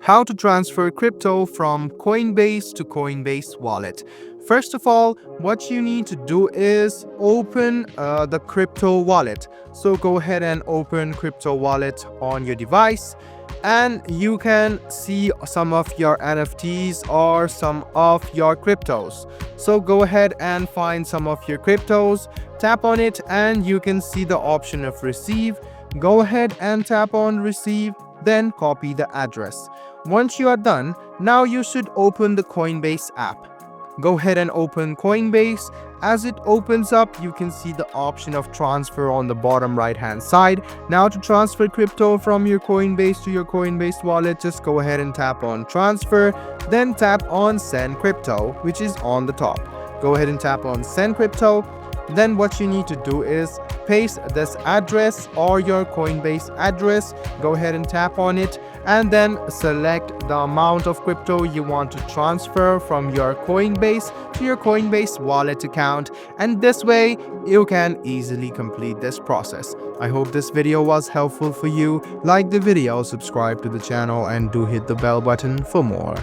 How to transfer crypto from Coinbase to Coinbase Wallet. First of all, what you need to do is open the crypto wallet. So go ahead and open crypto wallet on your device, and you can see some of your NFTs or some of your cryptos. So go ahead and find some of your cryptos, tap on it, and you can see the option of receive. Go ahead and tap on receive, then copy the address. Once you are done, now you should open the Coinbase app. Go ahead and open Coinbase. As it opens up, you can see the option of transfer on the bottom right hand side. Now to transfer crypto from your Coinbase to your Coinbase wallet, just go ahead and tap on transfer, then tap on send crypto, which is on the top. Go ahead and tap on send crypto. Then what you need to do is paste this address or your Coinbase address. Go ahead and tap on it, and then select the amount of crypto you want to transfer from your Coinbase to your Coinbase wallet account, and this way you can easily complete this process. I hope this video was helpful for you. Like the video, subscribe to the channel, and do hit the bell button for more.